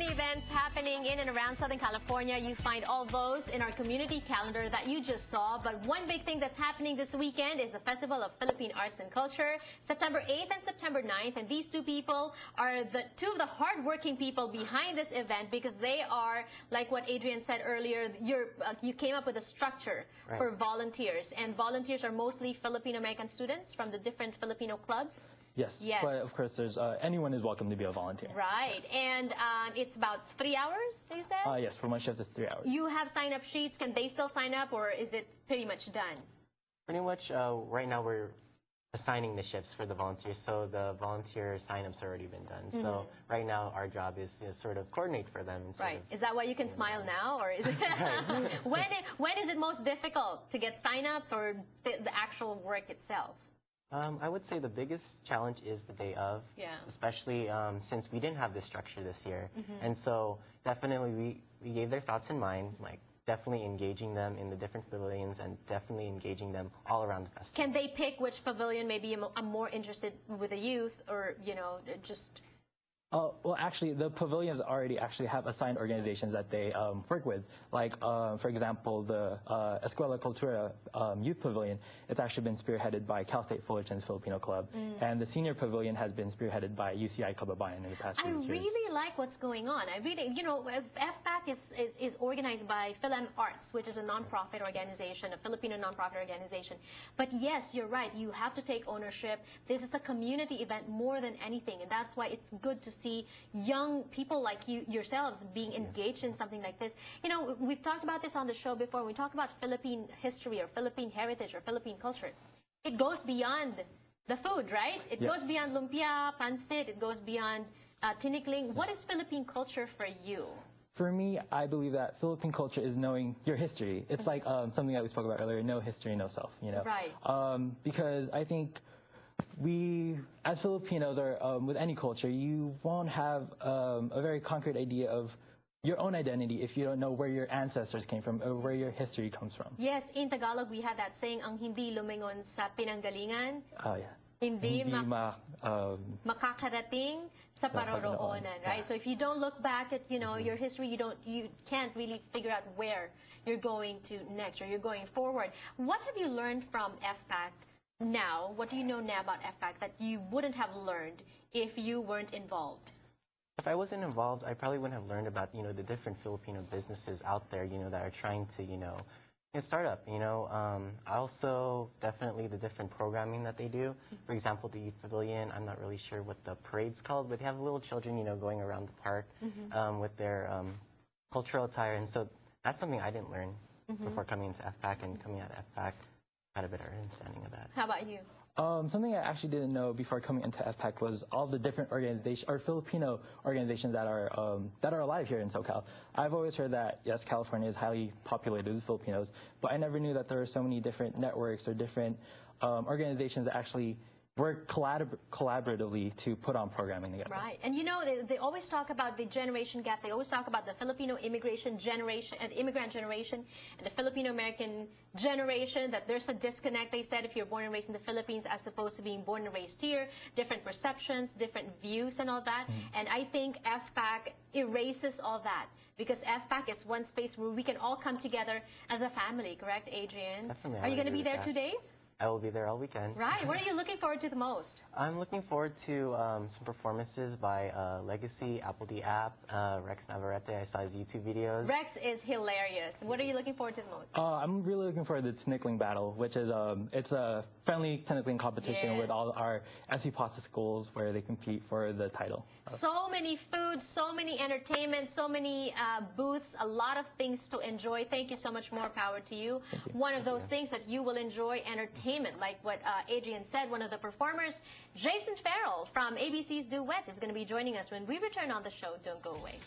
events happening in and around Southern California. You find all those in our community calendar that you just saw. But one big thing that's happening this weekend is the Festival of Philippine Arts and Culture, September 8th and September 9th. And these two people are the two of the hardworking people behind this event, because they are, like what Adrian said earlier, you came up with a structure for volunteers. And volunteers are mostly Filipino-American students from the different Filipino clubs. Yes, but of course, there's anyone is welcome to be a volunteer. Right, yes. And it's about 3 hours, you said? Yes, for my shift it's 3 hours. You have sign-up sheets. Can they still sign up, or is it pretty much done? Pretty much, right now we're assigning the shifts for the volunteers, so the volunteer sign-ups already been done. So right now our job is to sort of coordinate for them. And Is that why you can smile now, or is it when is it most difficult to get sign-ups, or the actual work itself? I would say the biggest challenge is the day of, especially since we didn't have this structure this year. And so definitely we gave their thoughts in mind, like definitely engaging them in the different pavilions and definitely engaging them all around the festival. Can they pick which pavilion maybe I'm more interested with the youth, or, you know, just... Well, actually, the pavilions already have assigned organizations that they work with. Like, for example, the Escuela Cultura Youth Pavilion, it's actually been spearheaded by Cal State Fullerton's Filipino Club. And the Senior Pavilion has been spearheaded by UCI Kababayan in the past few years. I really like what's going on. I really, you know, FPAC is organized by Fil-Ams Arts, which is a nonprofit organization, a Filipino nonprofit organization. But yes, you're right. You have to take ownership. This is a community event more than anything, and that's why it's good to see young people like yourselves being engaged in something like this. You know, we've talked about this on the show before. We talk about Philippine history or Philippine heritage or Philippine culture. It goes beyond the food, right? It goes beyond lumpia, pancit. It goes beyond tinikling. What is Philippine culture for you? For me, I believe that Philippine culture is knowing your history. It's like something that we spoke about earlier, no history, no self, you know? Right. Because I think we, as Filipinos, or with any culture, you won't have a very concrete idea of your own identity if you don't know where your ancestors came from or where your history comes from. Yes, in Tagalog, we have that saying, ang hindi lumingon sa pinanggalingan, hindi makakarating sa paroroonan, right? So if you don't look back at, you know, your history, you can't really figure out where you're going to next, or you're going forward. What have you learned from FPAC now? What do you know now about FPAC that you wouldn't have learned if you weren't involved? If I wasn't involved, I probably wouldn't have learned about, you know, the different Filipino businesses out there, you know, that are trying to, you know, start up, you know. Also, definitely the different programming that they do. For example, the Youth Pavilion, I'm not really sure what the parade's called, but they have little children, you know, going around the park with their cultural attire. And so that's something I didn't learn before coming into FPAC, and coming out of FPAC, had a better understanding of that. How about you? Something I actually didn't know before coming into FPAC was all the different organizations, or Filipino organizations that are alive here in SoCal. I've always heard that, yes, California is highly populated with Filipinos, but I never knew that there were so many different networks or different organizations that actually work collaboratively to put on programming together. Right, and you know, they always talk about the generation gap. They always talk about the Filipino immigration generation, immigrant generation, and the Filipino-American generation, that there's a disconnect. They said if you're born and raised in the Philippines as opposed to being born and raised here, different perceptions, different views and all that. And I think FPAC erases all that, because FPAC is one space where we can all come together as a family, correct, Adrian? Definitely. Are you going to be there 2 days? I will be there all weekend. Right. What are you looking forward to the most? I'm looking forward to some performances by Legacy, Apple D App, Rex Navarrete. I saw his YouTube videos. Rex is hilarious. What are you looking forward to the most? I'm really looking forward to the tinikling battle, which is it's a friendly tinikling competition with all our SC Pasta schools where they compete for the title. So many foods, so many entertainment, so many booths, a lot of things to enjoy. Thank you so much. More power to you. One of those things that you will enjoy, entertainment, like what Adrian said. One of the performers, Jason Farrell from ABC's Duets, is going to be joining us when we return on the show. Don't go away.